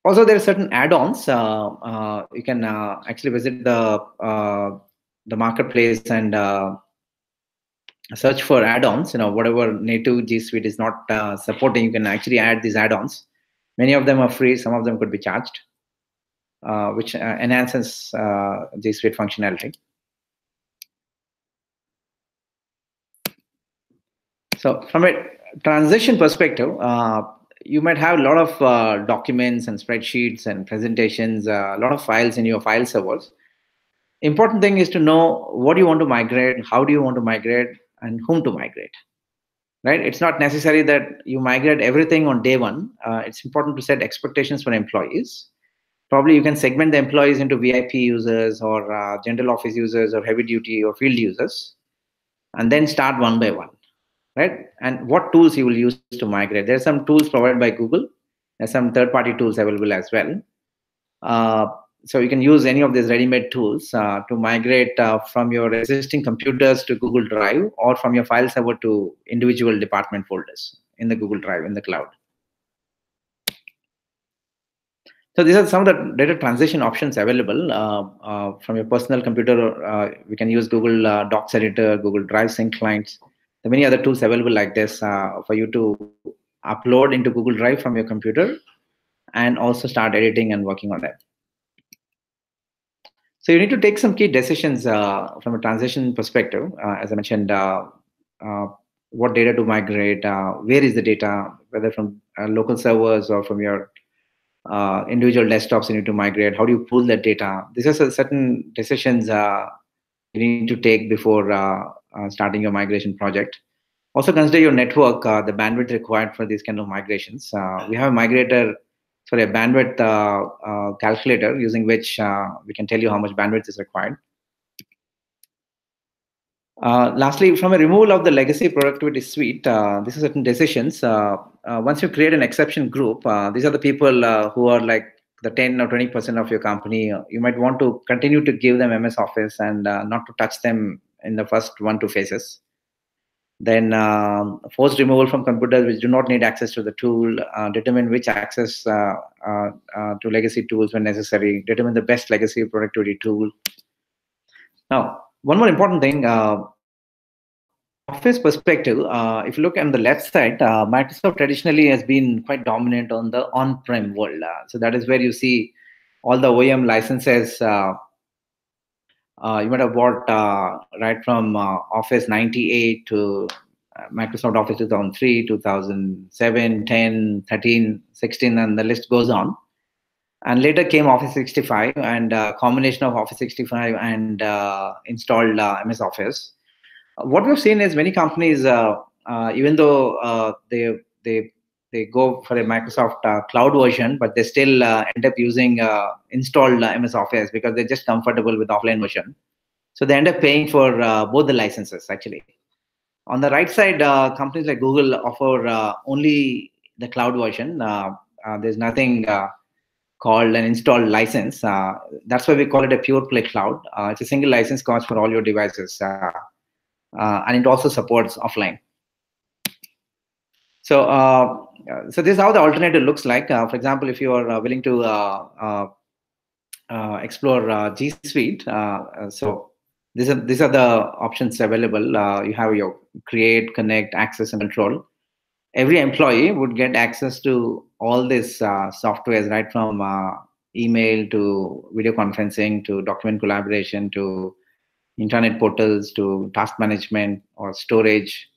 Also, there are certain add-ons. You can actually visit the marketplace and search for add-ons. Whatever native G Suite is not supporting, you can actually add these add-ons. Many of them are free. Some of them could be charged, which enhances G Suite functionality. So from a transition perspective, you might have a lot of documents and spreadsheets and presentations, a lot of files in your file servers. Important thing is to know what you want to migrate, how do you want to migrate, and whom to migrate. Right? It's not necessary that you migrate everything on day one. It's important to set expectations for employees. Probably you can segment the employees into VIP users or general office users or heavy duty or field users, and then start one by one. Right? And what tools you will use to migrate. There are some tools provided by Google. There's some third-party tools available as well. So you can use any of these ready-made tools to migrate from your existing computers to Google Drive, or from your file server to individual department folders in the Google Drive in the cloud. So these are some of the data transition options available from your personal computer. We can use Google Docs Editor, Google Drive Sync clients. There are many other tools available like this for you to upload into Google Drive from your computer and also start editing and working on that. So you need to take some key decisions from a transition perspective. As I mentioned, what data to migrate, where is the data, whether from local servers or from your individual desktops you need to migrate. How do you pull that data? These are certain decisions you need to take before starting your migration project. Also consider your network, the bandwidth required for these kind of migrations. We have a a bandwidth calculator using which we can tell you how much bandwidth is required. Lastly, from a removal of the legacy productivity suite, these are certain decisions. Once you create an exception group, these are the people who are like the 10 or 20% of your company. You might want to continue to give them MS Office and not to touch them in the first 1-2 phases. Then forced removal from computers which do not need access to the tool. Determine which access to legacy tools when necessary. Determine the best legacy productivity tool. Now, one more important thing, from an Office perspective, if you look on the left side, Microsoft traditionally has been quite dominant on the on-prem world. So that is where you see all the OEM licenses you might have bought right from Office 98 to Microsoft Office 2003, 2007, 10, 13, 16, and the list goes on. And later came Office 65 and a combination of Office 65 and installed MS Office. What we've seen is many companies, even though they go for a Microsoft cloud version, but they still end up using installed MS Office because they're just comfortable with the offline version. So they end up paying for both the licenses, actually. On the right side, companies like Google offer only the cloud version. There's nothing called an installed license. That's why we call it a pure play cloud. It's a single license cost for all your devices. And it also supports offline. So this is how the alternative looks like. For example, if you are willing to explore G Suite, so these are the options available. You have your create, connect, access, and control. Every employee would get access to all this softwares, right from email to video conferencing to document collaboration to internet portals to task management or storage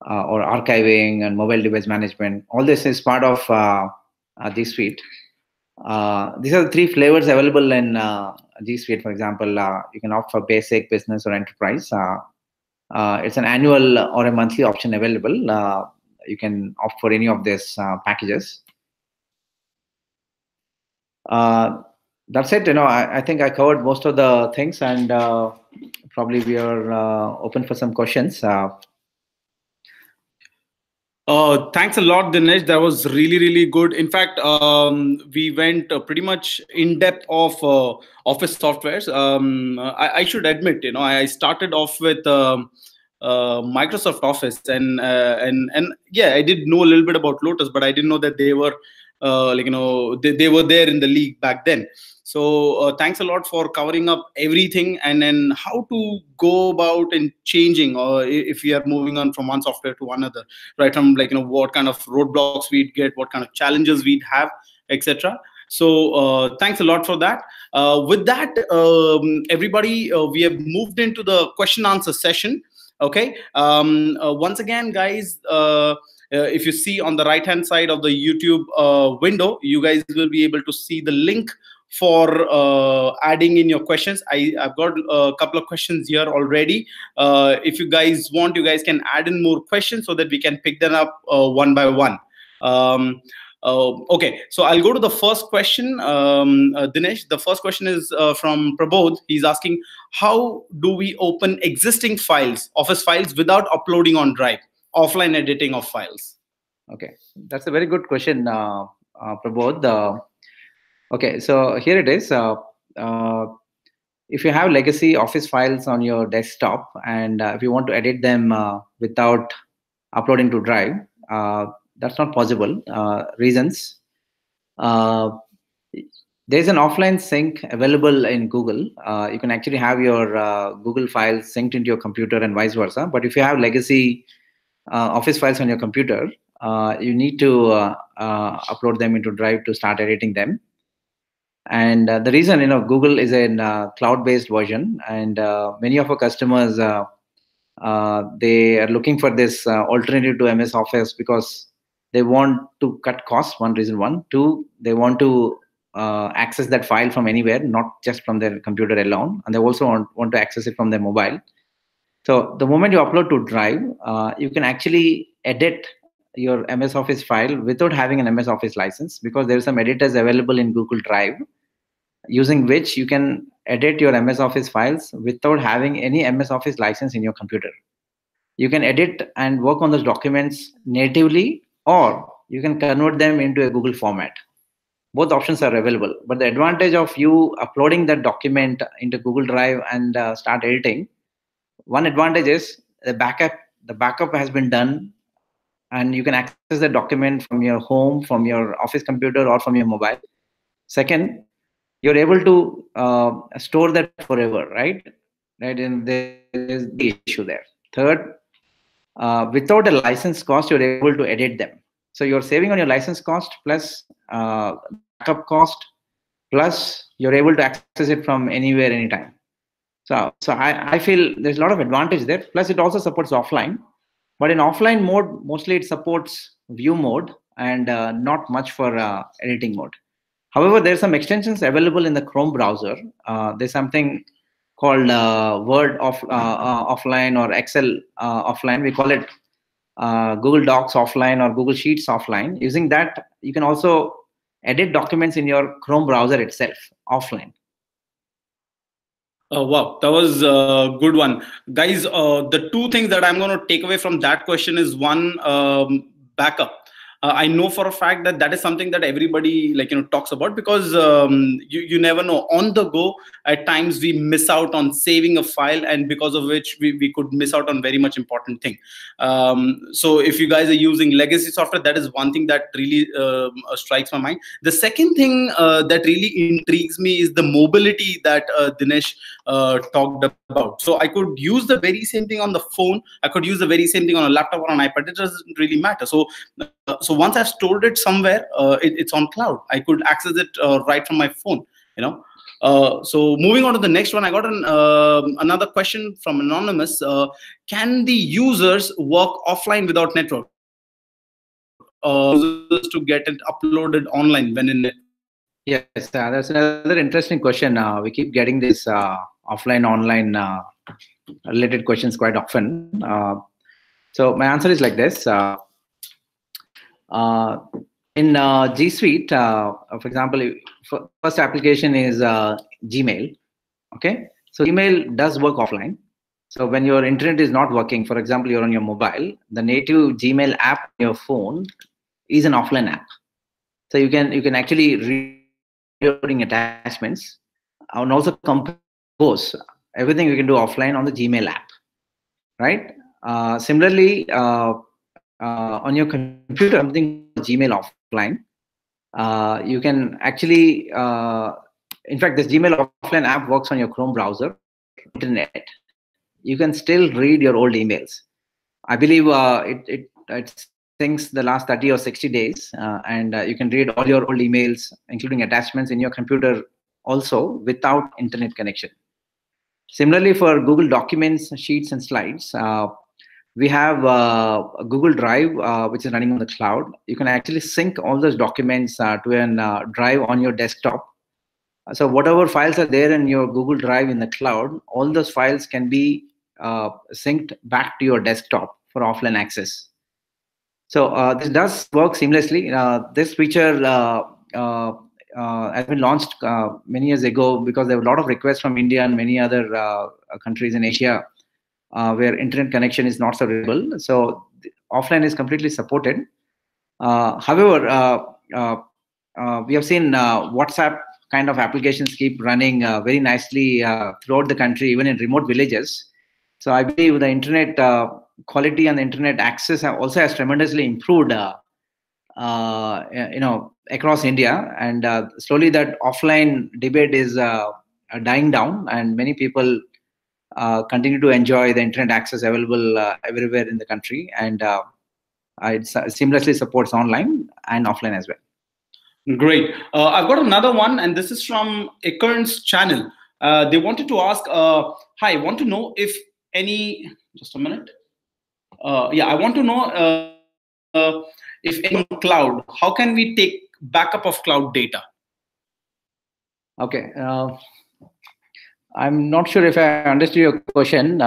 or archiving and mobile device management. All this is part of G Suite. These are the 3 flavors available in G Suite. For example, you can opt for basic, business, or enterprise. It's an annual or a monthly option available. You can opt for any of these packages. That's it. I think I covered most of the things, and probably we are open for some questions. Thanks a lot, Dinesh. That was really, really good. In fact, we went pretty much in depth of Office softwares. I should admit, I started off with Microsoft Office, and yeah, I did know a little bit about Lotus, but I didn't know that they were they were there in the league back then. So thanks a lot for covering up everything, and then how to go about in changing, or if we are moving on from one software to another, right? From what kind of roadblocks we'd get, what kind of challenges we'd have, etc. So thanks a lot for that. With that, everybody, we have moved into the question answer session. Okay. Once again, guys, if you see on the right hand side of the YouTube window, you guys will be able to see the link for adding in your questions. I've got a couple of questions here already. If you guys want, you guys can add in more questions so that we can pick them up one by one. Okay, so I'll go to the first question. Dinesh, the first question is from Prabodh. He's asking, how do we open existing files, Office files, without uploading on Drive? Offline editing of files. Okay, that's a very good question, Prabodh. Okay, so here it is. If you have legacy Office files on your desktop, and if you want to edit them without uploading to Drive, that's not possible. Reasons. There's an offline sync available in Google. You can actually have your Google files synced into your computer and vice versa. But if you have legacy Office files on your computer, you need to upload them into Drive to start editing them. And the reason, Google is a cloud-based version, and many of our customers They are looking for this alternative to MS Office because they want to cut costs. One reason. One. Two, they want to access that file from anywhere, not just from their computer alone. And they also want to access it from their mobile. So the moment you upload to Drive, you can actually edit your MS Office file without having an MS Office license, because there are some editors available in Google Drive using which you can edit your MS Office files without having any MS Office license in your computer. You can edit and work on those documents natively, or you can convert them into a Google format. Both options are available. But the advantage of you uploading that document into Google Drive and start editing, one advantage is the backup has been done, and you can access the document from your home, from your office computer, or from your mobile. Second, you're able to store that forever, right? And there's the issue there. Third, without a license cost, you're able to edit them. So you're saving on your license cost plus backup cost, plus you're able to access it from anywhere, anytime. So I feel there's a lot of advantage there. Plus, it also supports offline. But in offline mode, mostly it supports view mode and not much for editing mode. However, there's some extensions available in the Chrome browser. There's something called Word offline or Excel offline. We call it Google Docs offline or Google Sheets offline. Using that, you can also edit documents in your Chrome browser itself offline. Wow, that was a good one. Guys, the two things that I'm going to take away from that question is one, backup. I know for a fact that is something that everybody talks about, because you never know. On the go, at times we miss out on saving a file, and because of which we could miss out on very much important thing. So if you guys are using legacy software, that is one thing that really strikes my mind. The second thing that really intrigues me is the mobility that Dinesh talked about. So I could use the very same thing on the phone. I could use the very same thing on a laptop or an iPad. It doesn't really matter. So once I've stored it somewhere, it's on cloud. I could access it right from my phone. So moving on to the next one, I got another question from Anonymous. Can the users work offline without network? Users to get it uploaded online when in network? Yes, that's another interesting question. We keep getting this offline, online related questions quite often. So my answer is like this. In G Suite, for example, first application is Gmail. Okay, so Gmail does work offline. So when your internet is not working, for example, you're on your mobile, the native Gmail app on your phone is an offline app. So you can actually read attachments and also compose everything you can do offline on the Gmail app, right? Similarly, on your computer, something Gmail offline, you can actually, in fact, this Gmail offline app works on your Chrome browser, internet. You can still read your old emails. I believe it syncs the last 30 or 60 days, and you can read all your old emails, including attachments, in your computer also without internet connection. Similarly, for Google Documents, Sheets, and Slides, we have Google Drive, which is running on the cloud. You can actually sync all those documents to a drive on your desktop. So whatever files are there in your Google Drive in the cloud, all those files can be synced back to your desktop for offline access. So this does work seamlessly. This feature has been launched many years ago because there were a lot of requests from India and many other countries in Asia where internet connection is not so reliable. So offline is completely supported. However, we have seen WhatsApp kind of applications keep running very nicely throughout the country, even in remote villages. So I believe the internet quality and the internet access also has tremendously improved, across India. And slowly that offline debate is dying down, and many people continue to enjoy the internet access available everywhere in the country. And it seamlessly supports online and offline as well. Great. I've got another one, and this is from Ekern's channel. They wanted to ask, hi, I want to know if any Just a minute. Yeah, I want to know if any cloud, how can we take backup of cloud data? Okay. I'm not sure if I understood your question.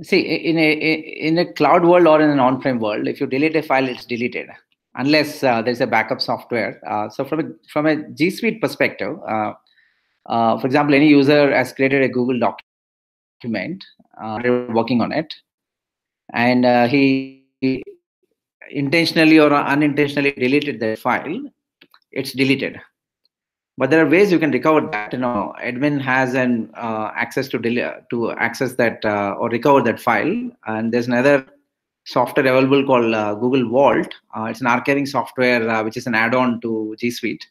See, in a cloud world or in an on-prem world, if you delete a file, it's deleted unless there's a backup software. So from a G Suite perspective, for example, any user has created a Google document, working on it, and he intentionally or unintentionally deleted that file, it's deleted. But there are ways you can recover that. Admin has an access to access that or recover that file. And there's another software available called Google Vault. It's an archiving software which is an add-on to G Suite,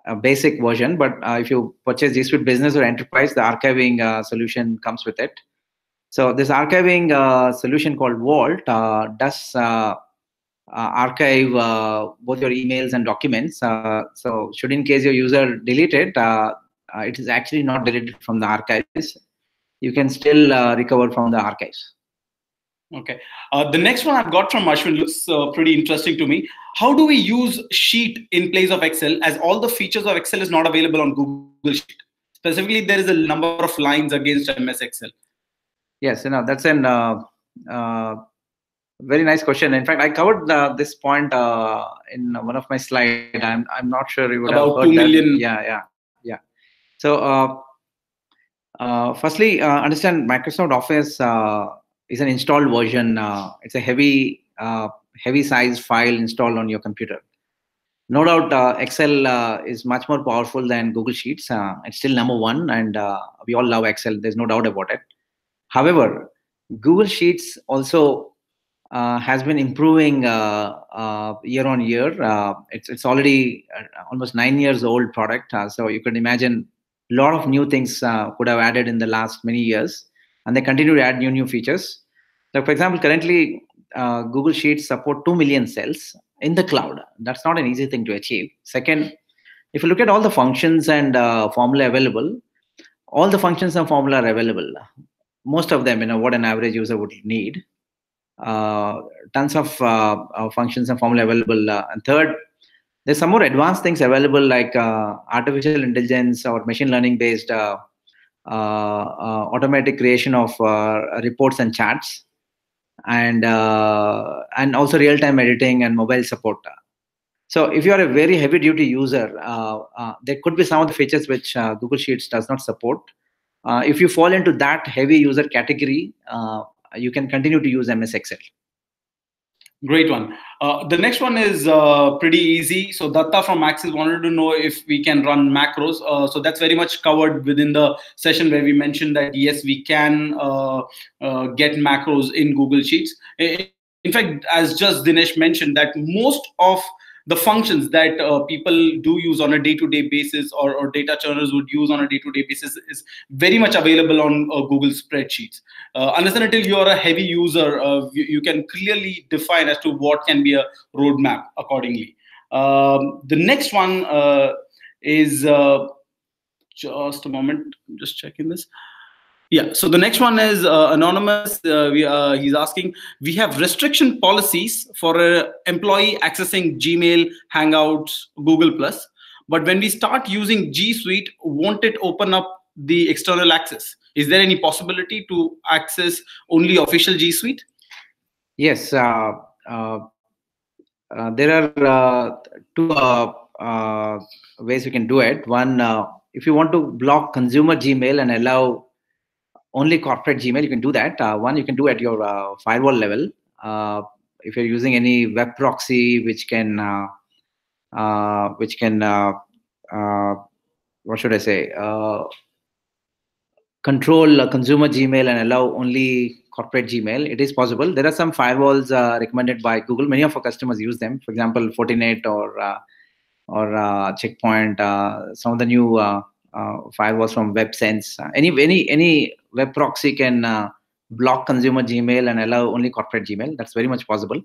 a basic version. But if you purchase G Suite Business or Enterprise, the archiving solution comes with it. So this archiving solution called Vault does archive both your emails and documents. So should in case your user delete it, it is actually not deleted from the archives. You can still recover from the archives. Okay. The next one I've got from Ashwin looks pretty interesting to me. How do we use Sheet in place of Excel, as all the features of Excel is not available on Google Sheet? Specifically, there is a number of lines against MS Excel. Yes, that's an very nice question. In fact, I covered this point in one of my slides. I'm not sure you would about have heard 2 million. That. Yeah. So firstly, understand Microsoft Office is an installed version. It's a heavy size file installed on your computer. No doubt, Excel is much more powerful than Google Sheets. It's still number one, and we all love Excel. There's no doubt about it. However, Google Sheets also has been improving year on year. It's already almost 9 years old product. So you can imagine a lot of new things could have added in the last many years, and they continue to add new features. So, for example, currently Google Sheets support 2 million cells in the cloud. That's not an easy thing to achieve. Second, if you look at all the functions and formula available, all the functions and formula are available. Most of them, what an average user would need. Tons of functions and formula available. And third, there's some more advanced things available like artificial intelligence or machine learning based automatic creation of reports and charts, and also real-time editing and mobile support. So if you are a very heavy duty user, there could be some of the features which Google Sheets does not support. If you fall into that heavy user category, you can continue to use MS Excel. Great one. The next one is pretty easy. So Datta from Axis wanted to know if we can run macros. So that's very much covered within the session where we mentioned that yes, we can get macros in Google Sheets. In fact, as just Dinesh mentioned, that most of the functions that people do use on a day-to-day basis, or data churners would use on a day-to-day basis, is very much available on Google spreadsheets. Unless and until you are a heavy user, you can clearly define as to what can be a roadmap accordingly. The next one is just a moment. I'm just checking this. Yeah, so the next one is anonymous. He's asking, we have restriction policies for an employee accessing Gmail, Hangouts, Google+. But when we start using G Suite, won't it open up the external access? Is there any possibility to access only official G Suite? Yes, there are two ways you can do it. One, if you want to block consumer Gmail and allow only corporate Gmail, you can do that. One, you can do at your firewall level. If you're using any web proxy, which can what should I say, control consumer Gmail and allow only corporate Gmail, it is possible. There are some firewalls recommended by Google. Many of our customers use them. For example, Fortinet or Checkpoint. Some of the new firewalls from WebSense. Any web proxy can block consumer Gmail and allow only corporate Gmail. That's very much possible.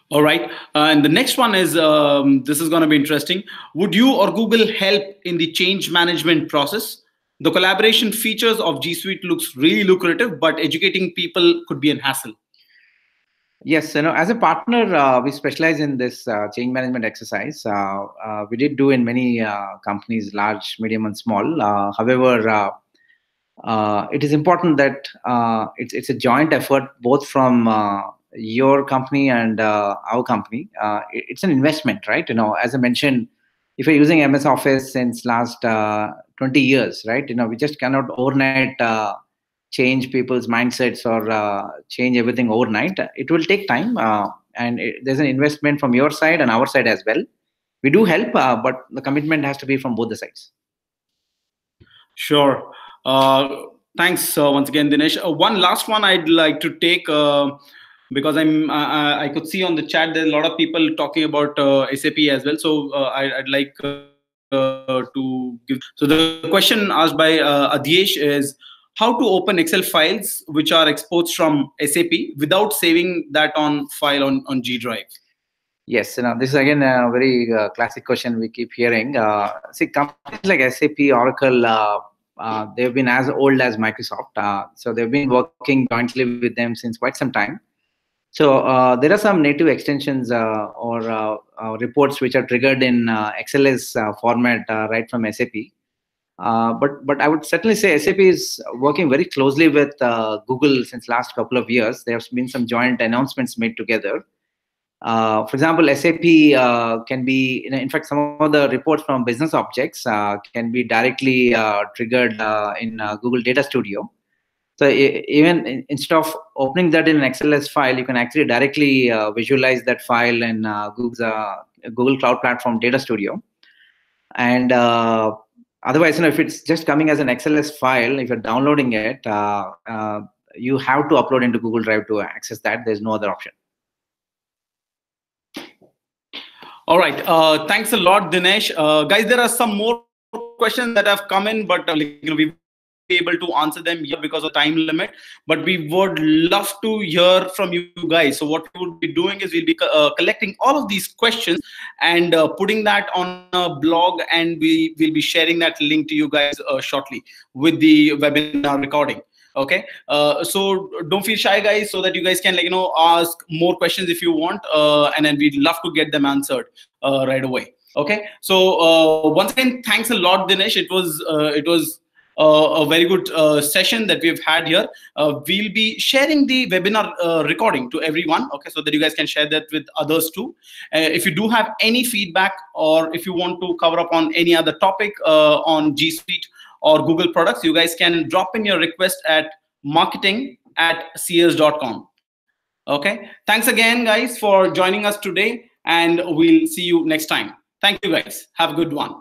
All right. And the next one is, this is going to be interesting. Would you or Google help in the change management process? The collaboration features of G Suite looks really lucrative, but educating people could be a hassle. Yes, as a partner, we specialize in this change management exercise. We did do in many companies, large, medium, and small. However, it is important that it's a joint effort, both from your company and our company. It's an investment, right? As I mentioned, if you're using MS Office since last 20 years, right? We just cannot overnight change people's mindsets or change everything overnight. It will take time, and there's an investment from your side and our side as well. We do help, but the commitment has to be from both the sides. Sure. Thanks once again, Dinesh. One last one I'd like to take, because I could see on the chat there are a lot of people talking about SAP as well. So I'd like to give. So the question asked by Adyesh is how to open Excel files which are exports from SAP without saving that on file on G Drive. Yes, this is again a very classic question we keep hearing. See, companies like SAP, Oracle, they've been as old as Microsoft. So they've been working jointly with them since quite some time. So there are some native extensions or reports which are triggered in XLS format right from SAP. But I would certainly say SAP is working very closely with Google since last couple of years. There have been some joint announcements made together. For example, SAP can be, in fact, some of the reports from business objects can be directly triggered in Google Data Studio. So even instead of opening that in an XLS file, you can actually directly visualize that file in Google Cloud Platform Data Studio. And otherwise, if it's just coming as an XLS file, if you're downloading it, you have to upload into Google Drive to access that. There's no other option. All right. Thanks a lot, Dinesh. Guys, there are some more questions that have come in, but we won't be able to answer them here because of time limit. But we would love to hear from you guys. So what we would be doing is we'll be collecting all of these questions and putting that on a blog, and we will be sharing that link to you guys shortly with the webinar recording. Okay, so don't feel shy, guys, so that you guys can ask more questions if you want, and then we'd love to get them answered right away. Okay, so once again, thanks a lot, Dinesh. It was a very good session that we've had here. We'll be sharing the webinar recording to everyone, okay, so that you guys can share that with others too. If you do have any feedback, or if you want to cover up on any other topic on G Suite or Google products, you guys can drop in your request at marketing@sears.com. Okay, thanks again, guys, for joining us today, and we'll see you next time. Thank you, guys. Have a good one.